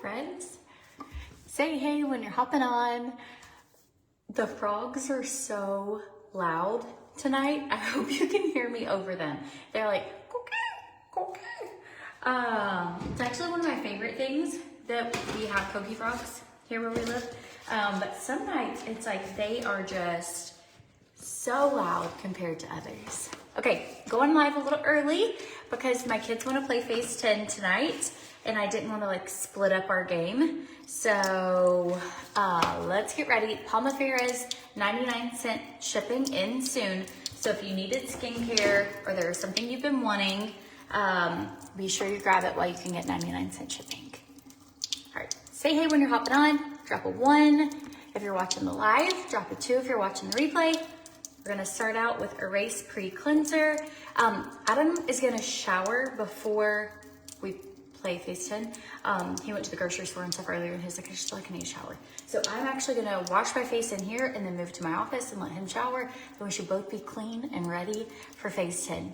friends. Say hey when you're hopping on. The frogs are so loud tonight. I hope you can hear me over them. They're like, okay. It's actually one of my favorite things that we have coqui frogs here where we live. But some nights it's like they are just so loud compared to others. Okay, going live a little early because my kids want to play Phase 10 tonight and I didn't want to like split up our game. So let's get ready. Palmifera's 99-cent shipping in soon. So if you needed skincare or there was something you've been wanting, be sure you grab it while you can get 99-cent shipping. All right, say hey when you're hopping on, drop a 1 if you're watching the live, drop a 2 if you're watching the replay. We're gonna start out with Erase Pre-Cleanser. Adam is gonna shower before we play Phase 10. He went to the grocery store and stuff earlier and he's like, I just feel like I need a shower. So I'm actually gonna wash my face in here and then move to my office and let him shower. And we should both be clean and ready for Phase 10.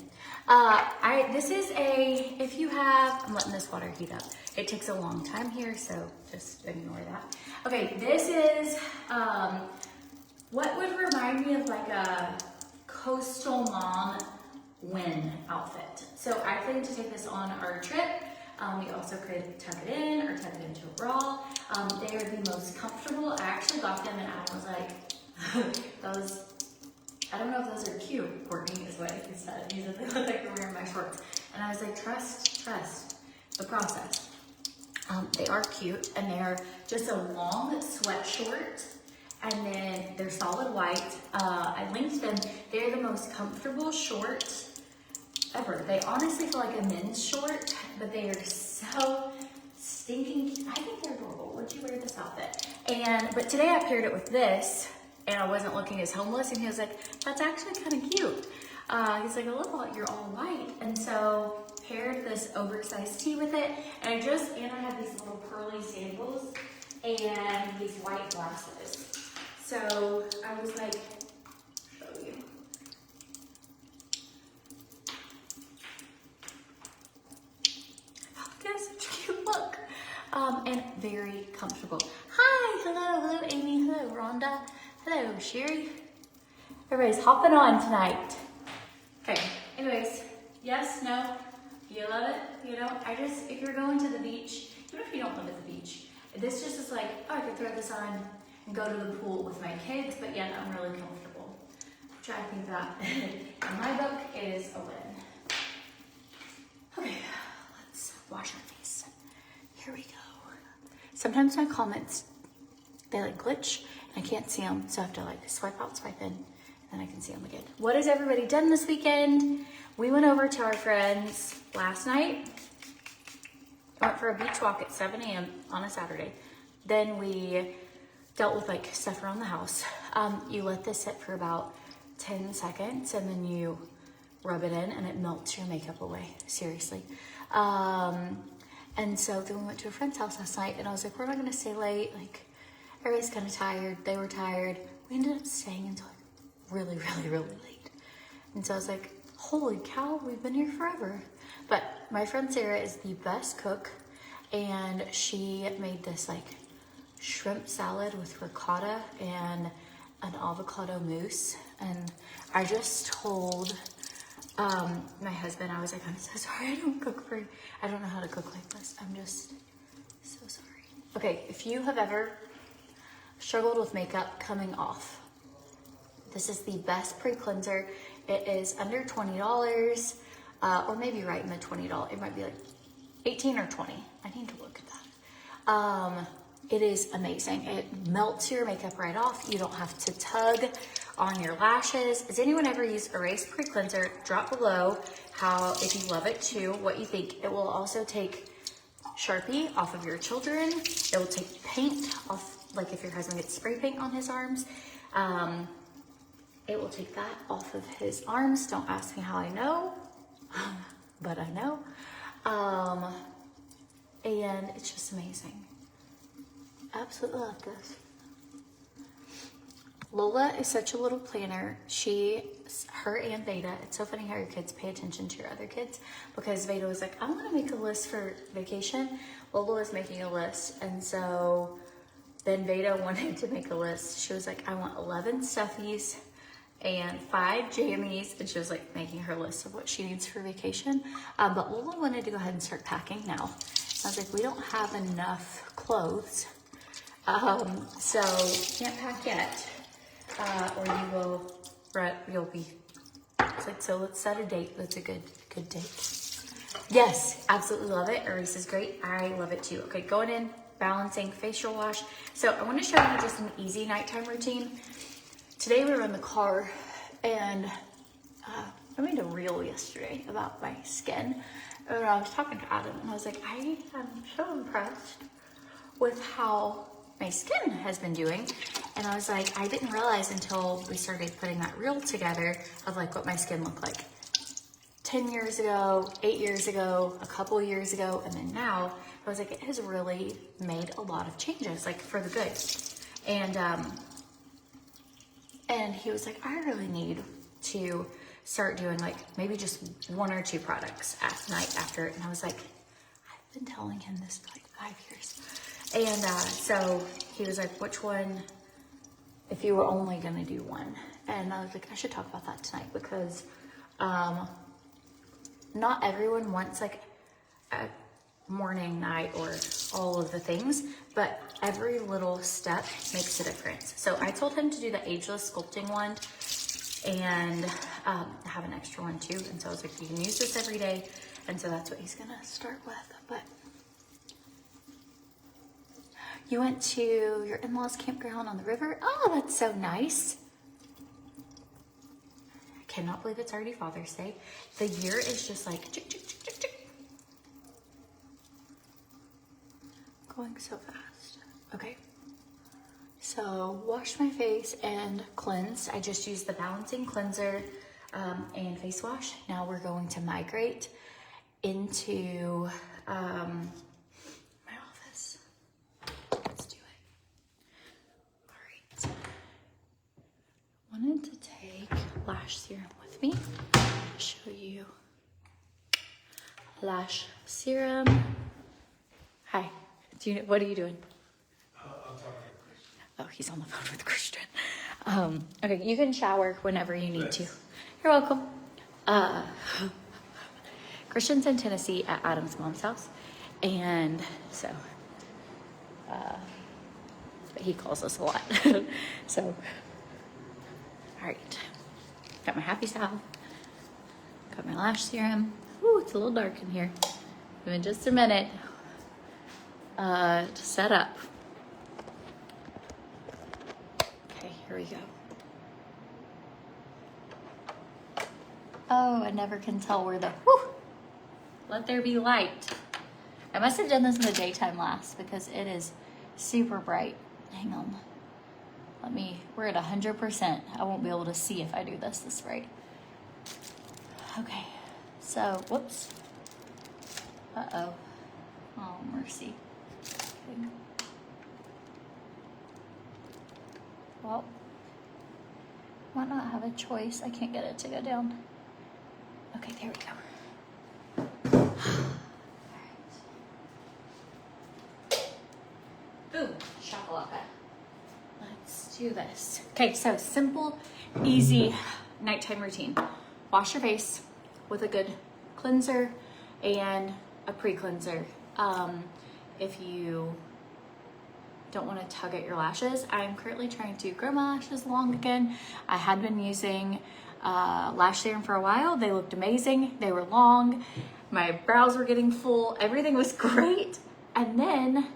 This is if you have, I'm letting this water heat up. It takes a long time here, so just ignore that. Okay, this is, what would remind me of like a coastal mom win outfit. So I plan to take this on our trip. You also could tuck it in or tuck it into a bra. They are the most comfortable. I actually got them and Adam was like, I don't know if those are cute, Courtney is what he said. He said they look like they're wearing my shorts. And I was like, trust the process. They are cute and they're just a long sweat short. And then they're solid white. I linked them. They're the most comfortable shorts ever. They honestly feel like a men's short, but they are so stinking cute. I think they're adorable. Would you wear this outfit? But today I paired it with this, and I wasn't looking as homeless, and he was like, that's actually kind of cute. He's like, look, you're all white. And so paired this oversized tee with it, and I have these little pearly sandals and these white glasses. So I was like, show you. Oh, that's such a cute look. And very comfortable. Hi, hello Amy, hello Rhonda, hello Sherry. Everybody's hopping on tonight. Okay, anyways, yes, no, you love it, you know, if you're going to the beach, even if you don't live at the beach, this just is like, oh, I could throw this on and go to the pool with my kids, but yet I'm really comfortable. Which I think that, in my book, is a win. Okay, let's wash our face. Here we go. Sometimes my comments, they like glitch, and I can't see them, so I have to like swipe out, swipe in, and then I can see them again. What has everybody done this weekend? We went over to our friends last night. Went for a beach walk at 7 a.m. on a Saturday. Then we dealt with like stuff around the house. You let this sit for about 10 seconds and then you rub it in and it melts your makeup away, seriously. And so then we went to a friend's house last night and I was like, we're not gonna stay late. Like everybody's kind of tired, they were tired. We ended up staying until like really late. And so I was like, holy cow, we've been here forever. But my friend Sarah is the best cook and she made this like shrimp salad with ricotta and an avocado mousse. And I just told my husband, I was like, I'm so sorry I don't know how to cook like this. I'm just so sorry. Okay, if you have ever struggled with makeup coming off, this is the best pre-cleanser. It is under $20 or maybe right in the $20. It might be like 18 or 20. I need to look at that. It is amazing. It melts your makeup right off. You don't have to tug on your lashes. Has anyone ever used Erase Pre-Cleanser? Drop below if you love it too, what you think. It will also take Sharpie off of your children. It will take paint off, like if your husband gets spray paint on his arms. It will take that off of his arms. Don't ask me how I know, but I know. And it's just amazing. Absolutely love this. Lola is such a little planner. Her and Veda, it's so funny how your kids pay attention to your other kids, because Veda was like, I want to make a list for vacation. Lola was making a list, and so then Veda wanted to make a list. She was like, I want 11 stuffies and 5 jammies, and she was like making her list of what she needs for vacation. But Lola wanted to go ahead and start packing now. I was like, we don't have enough clothes, so can't pack yet, or you'll be. It's like, so let's set a date. That's a good date. Yes, absolutely love it. Aries is great. I love it too. Okay, going in, balancing, facial wash. So I want to show you just an easy nighttime routine. Today we were in the car, and I made a reel yesterday about my skin. And I was talking to Adam, and I was like, I am so impressed with how my skin has been doing. And I was like, I didn't realize until we started putting that reel together of like what my skin looked like 10 years ago, 8 years ago, a couple years ago, and then now. I was like, it has really made a lot of changes, like for the good. And he was like, I really need to start doing like maybe just 1 or 2 products at night after. And I was like, I've been telling him this for like 5 years. And so he was like, which one, if you were only gonna do one? And I was like, I should talk about that tonight, because not everyone wants like a morning, night, or all of the things, but every little step makes a difference. So I told him to do the ageless sculpting one, and have an extra one too. And so I was like, you can use this every day. And so that's what he's gonna start with. But you went to your in-laws campground on the river. Oh, that's so nice. I cannot believe it's already Father's Day. The year is just like chick, chick, chick, chick, chick. Going so fast. Okay. So wash my face and cleanse. I just used the balancing cleanser and face wash. Now we're going to migrate into my office. Let's do it. All right. Wanted to take lash serum with me. Show you lash serum. Hi. What are you doing? Oh, he's on the phone with Christian. Okay, you can shower whenever you need to. You're welcome. Christian's in Tennessee at Adam's mom's house. And so, but he calls us a lot. So, all right. Got my happy salve. Got my lash serum. Ooh, it's a little dark in here. Give me just a minute to set up. Here we go. Oh, I never can tell where the, whew, let there be light. I must have done this in the daytime last, because it is super bright. Hang on. We're at 100%. I won't be able to see if I do this bright. Okay, so, whoops. Uh-oh. Oh, mercy. Okay. Well, might not have a choice. I can't get it to go down. Okay, there we go. All right. Boom, shakalaka. Let's do this. Okay, so simple, easy nighttime routine. Wash your face with a good cleanser and a pre-cleanser. If you don't want to tug at your lashes, I'm currently trying to grow my lashes long again. I had been using lash serum for a while. They looked amazing. They were long. My brows were getting full. Everything was great. And then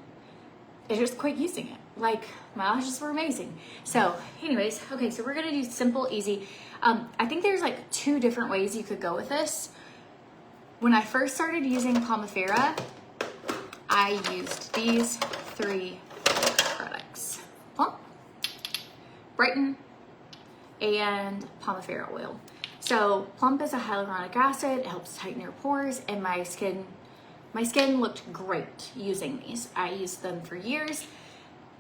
I just quit using it. Like, my lashes were amazing. So anyways, okay, so we're gonna do simple, easy. I think there's like 2 different ways you could go with this. When I first started using Pomifera, I used these 3 products: Plump, Brighten, and Pomifera oil. So Plump is a hyaluronic acid. It helps tighten your pores, and my skin looked great using these. I used them for years.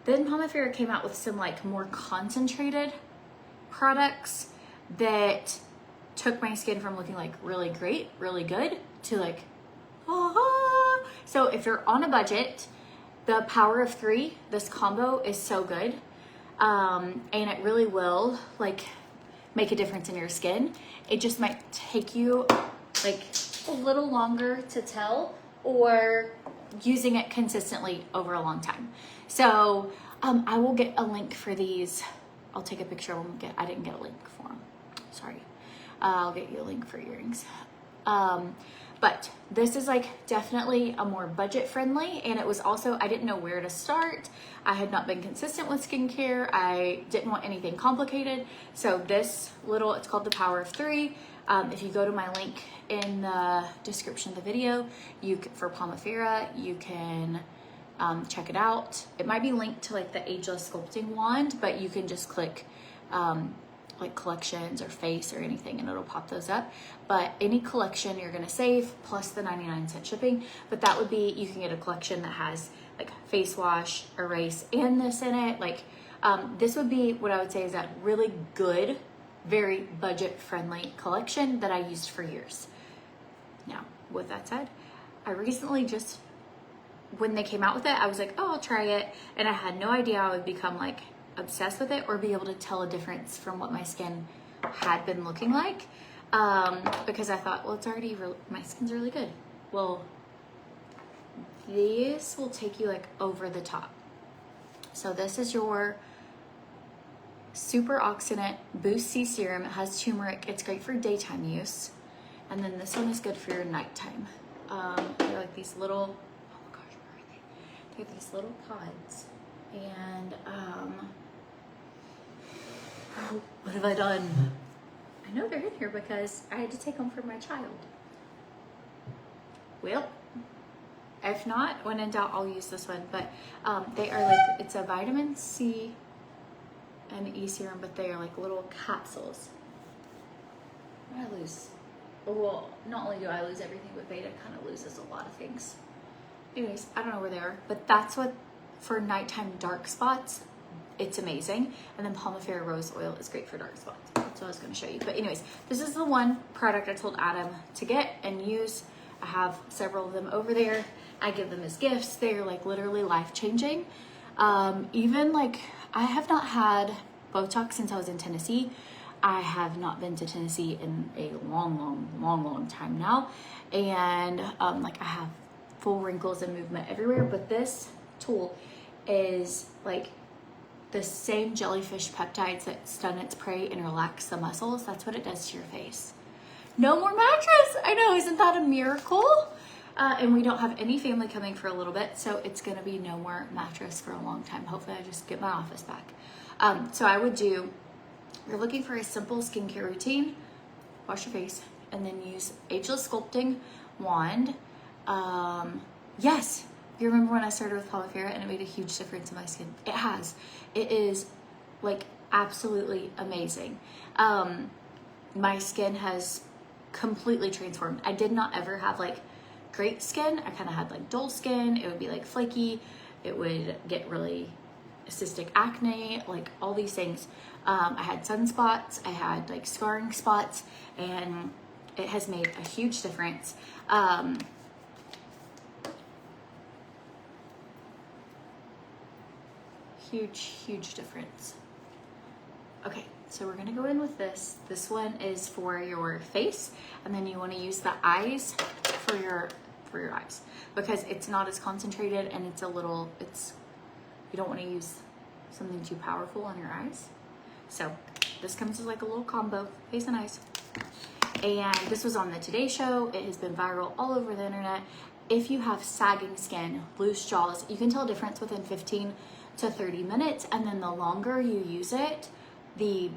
Then Pomifera came out with some like more concentrated products that took my skin from looking like really great, really good to like, ah. So if you're on a budget, the Power of 3, this combo is so good. And it really will like make a difference in your skin. It just might take you like a little longer to tell, or using it consistently over a long time. So I will get a link for these. I'll take a picture of them. I didn't get a link for them. Sorry. I'll get you a link for earrings. But this is like definitely a more budget friendly, and it was also, I didn't know where to start. I had not been consistent with skincare. I didn't want anything complicated. So this little, it's called the Power of 3. If you go to my link in the description of the video, for Pomifera, you can check it out. It might be linked to like the Ageless Sculpting Wand, but you can just click like collections or face or anything and it'll pop those up. But any collection you're gonna save plus the 99-cent shipping. But that would be, you can get a collection that has like face wash, erase, and this in it. Like this would be what I would say is that really good, very budget friendly collection that I used for years. Now, with that said, I recently just, when they came out with it, I was like, oh, I'll try it. And I had no idea I would become like obsessed with it or be able to tell a difference from what my skin had been looking like. Because I thought, well, it's already, my skin's really good. Well, these will take you like over the top. So this is your Super Oxidant Boost C Serum. It has turmeric. It's great for daytime use. And then this one is good for your nighttime. They're like these little, oh my gosh, where are they? They're these little pods. And what have I done? I know they're in here because I had to take them for my child. Well, if not, when in doubt, I'll use this one. But they are like, it's a vitamin C and E serum, but they are like little capsules. I lose, well, not only do I lose everything, but Beta kind of loses a lot of things. Anyways, I don't know where they are, but that's what, for nighttime dark spots, it's amazing. And then Pomifera Rose Oil is great for dark spots. That's what I was going to show you. But anyways, this is the one product I told Adam to get and use. I have several of them over there. I give them as gifts. They're like literally life-changing. Even like, I have not had Botox since I was in Tennessee. I have not been to Tennessee in a long time now. And like I have full wrinkles and movement everywhere, but this tool is like the same jellyfish peptides that stun its prey and relax the muscles. That's what it does to your face. No more mattress. I know, isn't that a miracle? And we don't have any family coming for a little bit, so it's gonna be no more mattress for a long time. Hopefully I just get my office back. So I would do, you're looking for a simple skincare routine, wash your face, and then use Ageless Sculpting Wand. Yes, you remember when I started with Pomifera and it made a huge difference in my skin? It has. It is like absolutely amazing. My skin has completely transformed. I did not ever have like great skin. I kind of had like dull skin. It would be like flaky. It would get really cystic acne, like all these things. I had sunspots. I had like scarring spots, and it has made a huge difference. Huge difference. Okay, so we're gonna go in with this. This one is for your face, and then you want to use the eyes for your eyes because it's not as concentrated and it's a little, you don't want to use something too powerful on your eyes. So this comes as like a little combo, face and eyes. And this was on the Today Show. It has been viral all over the internet. If you have sagging skin, loose jaws, you can tell a difference within 15 to 30 minutes, and then the longer you use it, the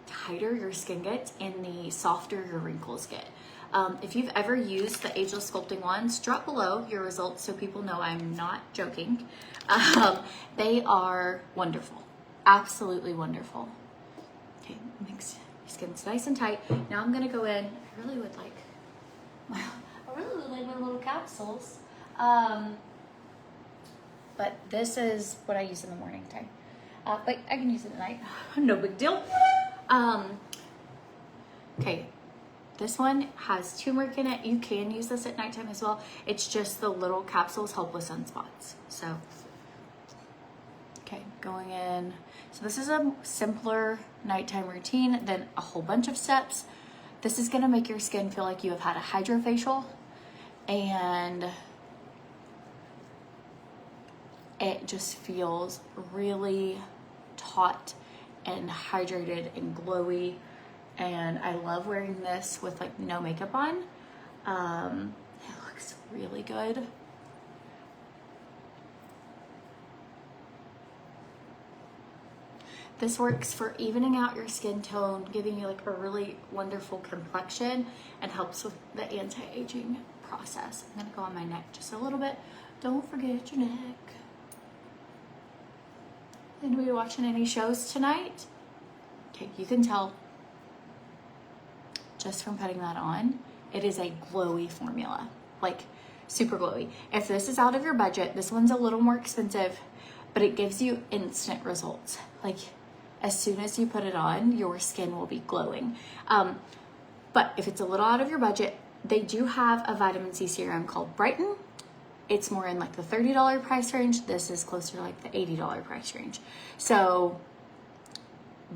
tighter your skin gets and the softer your wrinkles get. If you've ever used the Ageless Sculpting Wands, drop below your results so people know I'm not joking. They are wonderful, absolutely wonderful. Okay, mix your skin's nice and tight. Now I'm gonna go in. I really would like my little capsules. but this is what I use in the morning time. But I can use it at night, no big deal. Okay, this one has turmeric in it. You can use this at nighttime as well. It's just the little capsules help with sunspots. So, okay, going in. So this is a simpler nighttime routine than a whole bunch of steps. This is gonna make your skin feel like you have had a hydrofacial, and it just feels really taut and hydrated and glowy. And I love wearing this with like no makeup on. It looks really good. This works for evening out your skin tone, giving you like a really wonderful complexion, and helps with the anti-aging process. I'm gonna go on my neck just a little bit. Don't forget your neck. And are we watching any shows tonight? Okay, you can tell just from putting that on, it is a glowy formula, like super glowy. If this is out of your budget, this one's a little more expensive, but it gives you instant results. Like as soon as you put it on, your skin will be glowing. But if it's a little out of your budget, they do have a vitamin C serum called Brighten. It's more in like the $30 price range. This is closer to like the $80 price range. So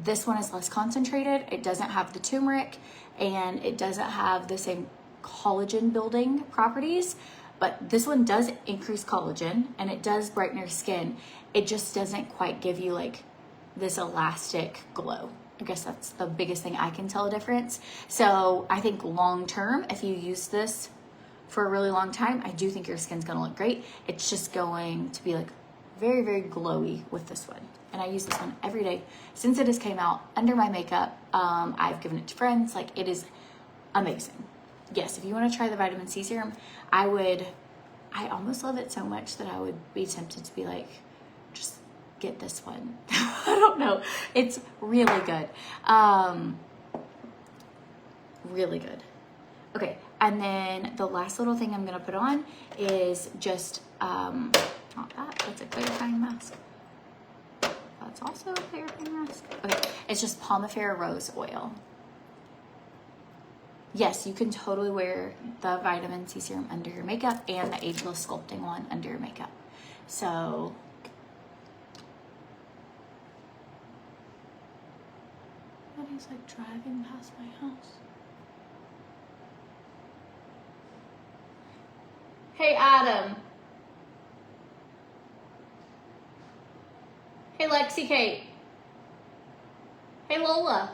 this one is less concentrated. It doesn't have the turmeric, and it doesn't have the same collagen building properties, but this one does increase collagen and it does brighten your skin. It just doesn't quite give you like this elastic glow. I guess that's the biggest thing I can tell a difference. So I think long term, if you use this for a really long time, I do think your skin's gonna look great. It's just going to be like very, very glowy with this one. And I use this one every day since it has came out under my makeup. I've given it to friends. Like, it is amazing. Yes, if you want to try the vitamin C serum, I almost love it so much that I would be tempted to be like, just get this one. I don't know. It's really good. Really good. Okay, and then the last little thing I'm gonna put on is just, not that, that's a clarifying mask. That's also a clarifying mask. Okay, it's just Pomifera Rose Oil. Yes, you can totally wear the vitamin C serum under your makeup and the Ageless Sculpting one under your makeup. So, somebody's like driving past my house. Hey, Adam. Hey, Lexi Kate. Hey, Lola.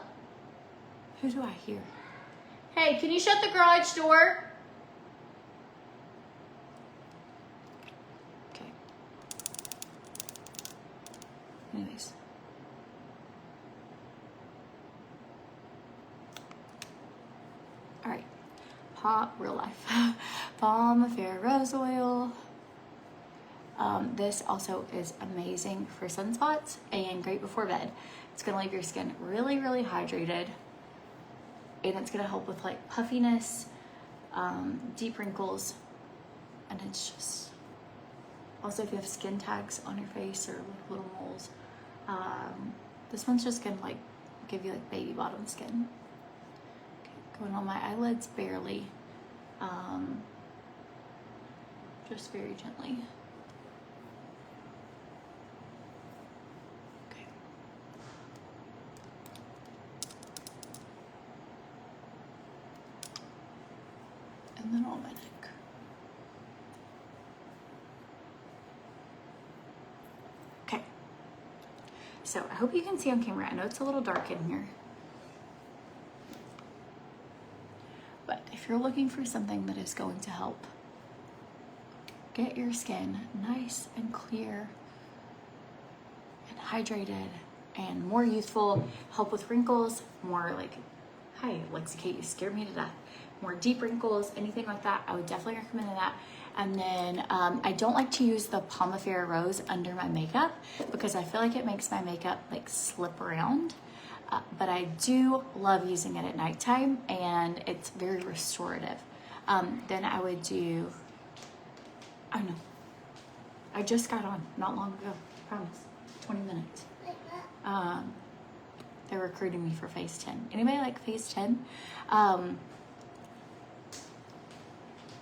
Who do I hear? Hey, can you shut the garage door? Okay. Anyways. All right. Real life. Pomifera Rose Oil. This also is amazing for sunspots and great before bed. It's gonna leave your skin really, really hydrated, and it's gonna help with like puffiness, deep wrinkles, and it's just, also if you have skin tags on your face or little moles, this one's just gonna like give you like baby bottom skin. Okay, going on my eyelids barely, just very gently. And then on my neck. Okay. So I hope you can see on camera. I know it's a little dark in here. But if you're looking for something that is going to help get your skin nice and clear and hydrated and more youthful, help with wrinkles, more like, hi, Lexi Kate, you scared me to death. More deep wrinkles, anything like that, I would definitely recommend that. And then I don't like to use the Pomifera Rose under my makeup because I feel like it makes my makeup like slip around. But I do love using it at nighttime, and it's very restorative. Then I would do, oh no, I just got on not long ago, I promise. 20 minutes. They're recruiting me for phase 10. Anybody like phase 10?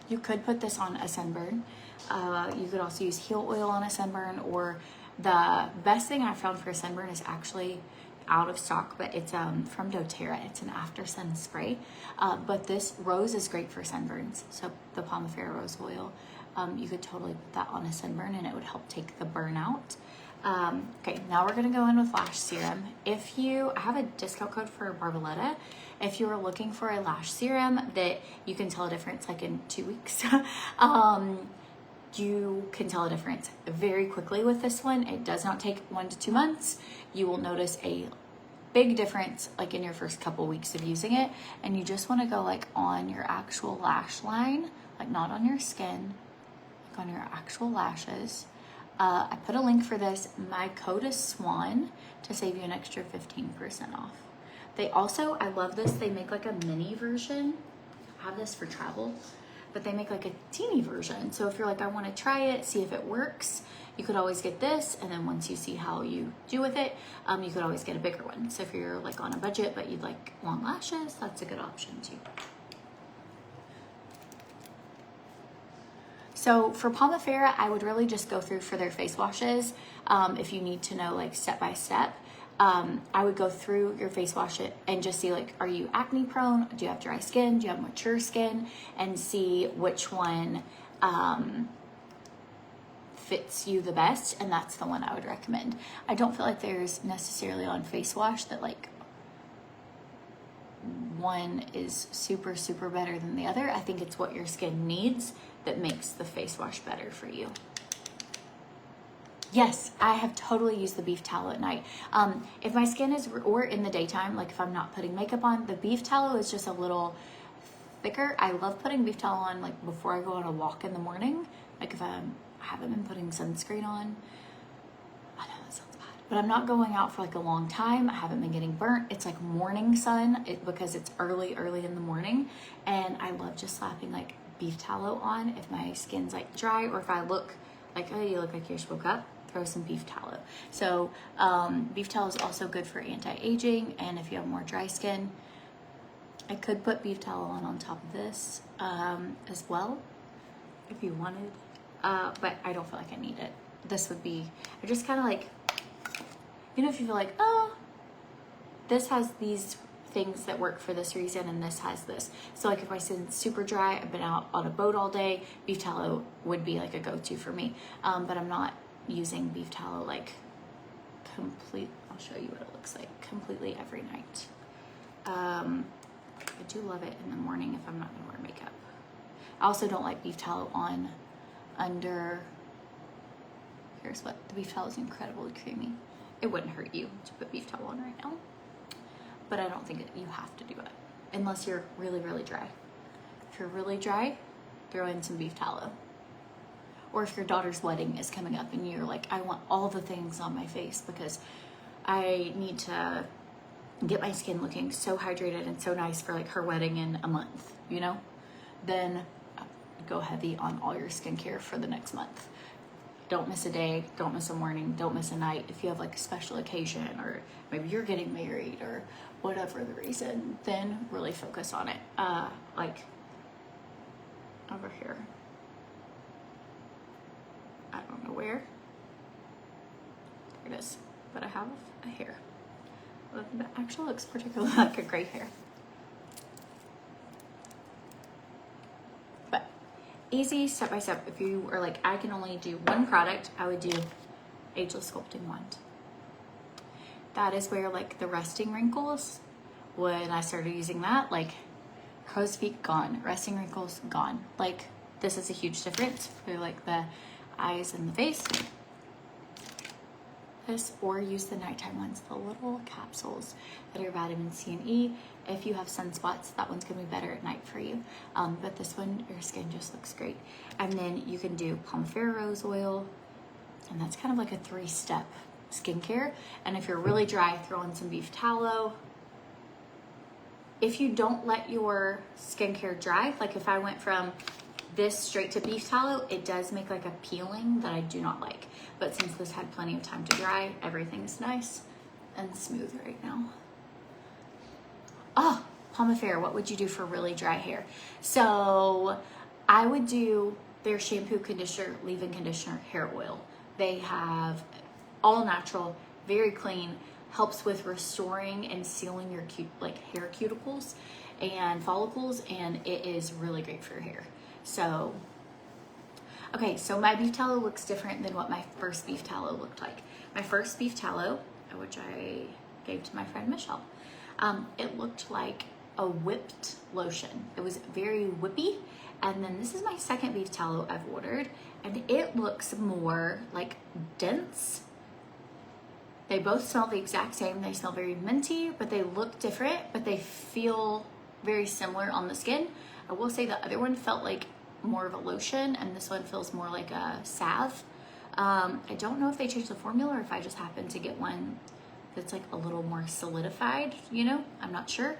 You could put this on a sunburn. You could also use heel oil on a sunburn, or the best thing I found for a sunburn is actually out of stock, but it's from doTERRA. It's an after sun spray. But this rose is great for sunburns. So the Pomifera rose oil, you could totally put that on a sunburn and it would help take the burn out. Okay, now we're gonna go in with lash serum. I have a discount code for Barboletta. If you are looking for a lash serum that you can tell a difference like in 2 weeks, you can tell a difference very quickly with this one. It does not take 1 to 2 months. You will notice a big difference like in your first couple weeks of using it. And you just wanna go like on your actual lash line, like not on your skin, like on your actual lashes. I put a link for this. My code is SWAN to save you an extra 15% off. They also, I love this, they make like a mini version. I have this for travel, but they make like a teeny version. So if you're like, I want to try it, see if it works, you could always get this. And then once you see how you do with it, you could always get a bigger one. So if you're like on a budget, but you'd like long lashes, that's a good option too. So for Pomifera, I would really just go through for their face washes. If you need to know like step by step, I would go through your face wash it and just see like, are you acne prone? Do you have dry skin? Do you have mature skin? And see which one fits you the best. And that's the one I would recommend. I don't feel like there's necessarily on face wash that like one is super, super better than the other. I think it's what your skin needs that makes the face wash better for you. Yes, I have totally used the beef tallow at night. If my skin is, or in the daytime, like if I'm not putting makeup on, the beef tallow is just a little thicker. I love putting beef tallow on like before I go on a walk in the morning. Like if I haven't been putting sunscreen on. I know that sounds bad, but I'm not going out for like a long time. I haven't been getting burnt. It's like morning sun because it's early in the morning. And I love just slapping like beef tallow on if my skin's like dry, or if I look like, oh, you look like you just woke up, throw some beef tallow. So beef tallow is also good for anti-aging, and if you have more dry skin, I could put beef tallow on top of this as well if you wanted, but I don't feel like I need it. This would be, I just kind of like, you know, if you feel like, oh, this has these things that work for this reason and this has this. So like if my skin's super dry, I've been out on a boat all day, beef tallow would be like a go-to for me. But I'm not using beef tallow like I'll show you what it looks like completely every night. I do love it in the morning if I'm not gonna wear makeup. I also don't like beef tallow on under, here's what, the beef tallow is incredibly creamy. It wouldn't hurt you to put beef tallow on right now, but I don't think you have to do it unless you're really, really dry. If you're really dry, throw in some beef tallow. Or if your daughter's wedding is coming up and you're like, I want all the things on my face because I need to get my skin looking so hydrated and so nice for like her wedding in a month, you know, then go heavy on all your skincare for the next month. Don't miss a day, don't miss a morning, don't miss a night. If you have like a special occasion, or maybe you're getting married or whatever the reason, then really focus on it. Like over here. I don't know where. There it is. But I have a hair. That actually looks particularly like a gray hair. But easy, step by step. If you are like, I can only do one product, I would do Ageless Sculpting Wand. That is where like the resting wrinkles, when I started using that, like crow's feet gone, resting wrinkles gone. Like this is a huge difference for like the eyes and the face. This, or use the nighttime ones, the little capsules that are vitamin C and E. If you have sunspots, that one's gonna be better at night for you. But this one, your skin just looks great. And then you can do Pomifera rose oil, and that's kind of like a 3-step skincare. And if you're really dry, throw in some beef tallow. If you don't let your skincare dry, like if I went from This straight to beef tallow, it does make like a peeling that I do not like. But since this had plenty of time to dry, everything's nice and smooth right now. Oh, Palmifera, what would you do for really dry hair? So I would do their shampoo, conditioner, leave-in conditioner, hair oil. They have all natural, very clean, helps with restoring and sealing your hair cuticles and follicles, and it is really great for your hair. So, okay, so my beef tallow looks different than what my first beef tallow looked like. My first beef tallow, which I gave to my friend Michelle, it looked like a whipped lotion. It was very whippy. And then this is my second beef tallow I've ordered, and it looks more like dense. They both smell the exact same. They smell very minty, but they look different, but they feel very similar on the skin. I will say the other one felt like more of a lotion, and this one feels more like a salve. I don't know if they changed the formula or if I just happened to get one that's like a little more solidified, you know? I'm not sure.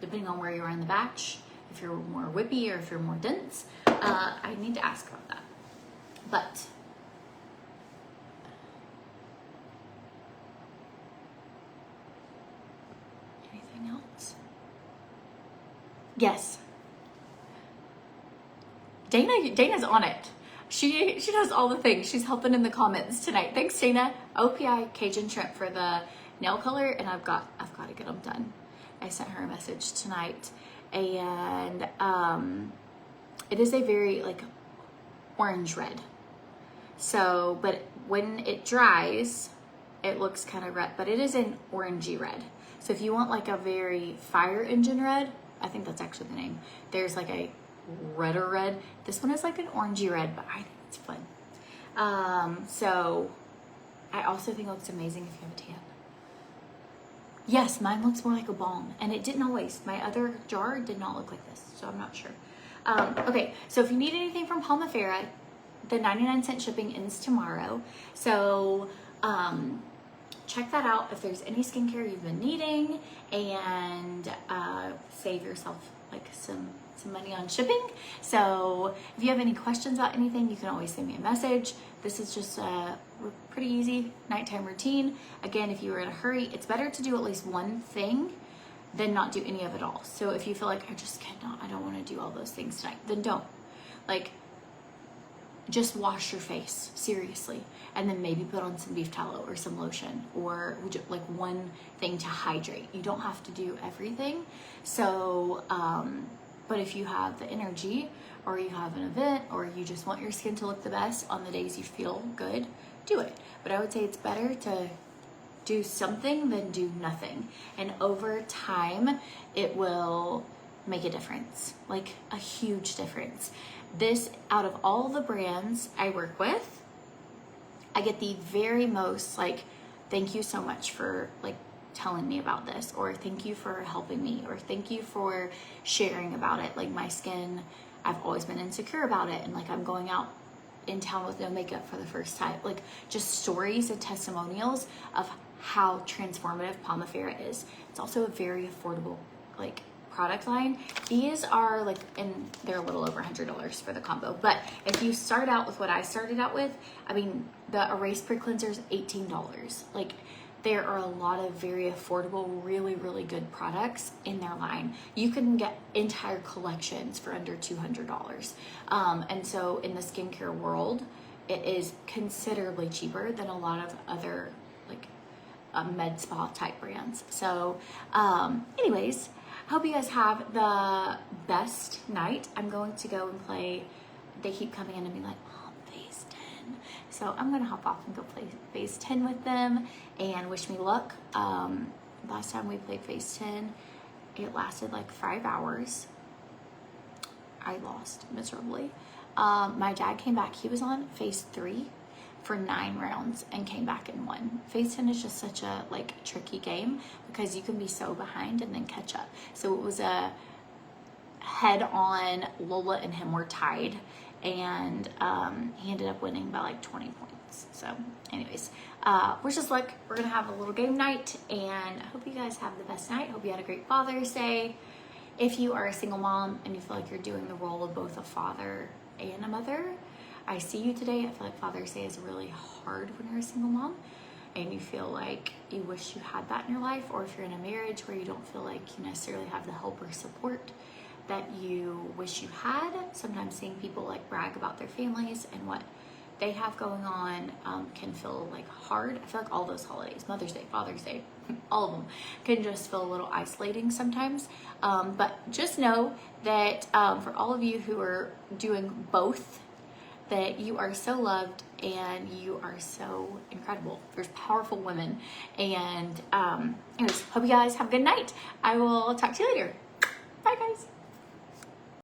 Depending on where you are in the batch, if you're more whippy or if you're more dense, I need to ask about that. But anything else? Yes. Dana's on it. She does all the things. She's helping in the comments tonight. Thanks, Dana. OPI Cajun Shrimp for the nail color, and I've got to get them done. I sent her a message tonight, and it is a very like orange red. So, but when it dries, it looks kind of red, but it is an orangey red. So if you want like a very fire engine red, I think that's actually the name. There's like a redder red. This one is like an orangey red, but I think it's fun. So I also think it looks amazing if you have a tan. Yes, mine looks more like a balm, and it didn't always. My other jar did not look like this, so I'm not sure. Okay, so if you need anything from Palmifera, the 99-cent shipping ends tomorrow. So check that out if there's any skincare you've been needing, and save yourself like some money on shipping. So if you have any questions about anything, you can always send me a message. This is just a pretty easy nighttime routine. Again, if you are in a hurry, it's better to do at least one thing than not do any of it all. So if you feel like I don't want to do all those things tonight, then don't. Like, just wash your face, seriously. And then maybe put on some beef tallow or some lotion, or like one thing to hydrate. You don't have to do everything. So, but if you have the energy, or you have an event, or you just want your skin to look the best on the days you feel good, do it. But I would say it's better to do something than do nothing. And over time, it will make a difference, like a huge difference. This, out of all the brands I work with, I get the very most like, thank you so much for like telling me about this, or thank you for helping me, or thank you for sharing about it. Like my skin, I've always been insecure about it, and like I'm going out in town with no makeup for the first time. Like just stories and testimonials of how transformative Palmifera is. It's also a very affordable like product line. These are like, and they're a little over $100 for the combo. But if you start out with what I started out with, I mean, the Erase Pre-Cleanser is $18. Like, there are a lot of very affordable, really, really good products in their line. You can get entire collections for under $200. And so in the skincare world, it is considerably cheaper than a lot of other like med spa type brands. So anyways, hope you guys have the best night. I'm going to go and play. They keep coming in and be like, oh, phase 10. So I'm going to hop off and go play phase 10 with them and wish me luck. Last time we played phase 10, it lasted like 5 hours. I lost miserably. My dad came back. He was on phase 3 for 9 rounds and came back and won. Phase 10 is just such a like tricky game because you can be so behind and then catch up. So it was a head on. Lola and him were tied, and he ended up winning by like 20 points. So anyways, wish us luck. We're gonna have a little game night, and I hope you guys have the best night. Hope you had a great Father's Day, If you are a single mom and you feel like you're doing the role of both a father and a mother, I see you today. I feel like Father's Day is really hard when you're a single mom and you feel like you wish you had that in your life, or if you're in a marriage where you don't feel like you necessarily have the help or support that you wish you had. Sometimes seeing people like brag about their families and what they have going on can feel like hard. I feel like all those holidays, Mother's Day, Father's Day, all of them can just feel a little isolating sometimes. But just know that for all of you who are doing both, that you are so loved and you are so incredible. There's powerful women. And anyways, hope you guys have a good night. I will talk to you later. Bye guys.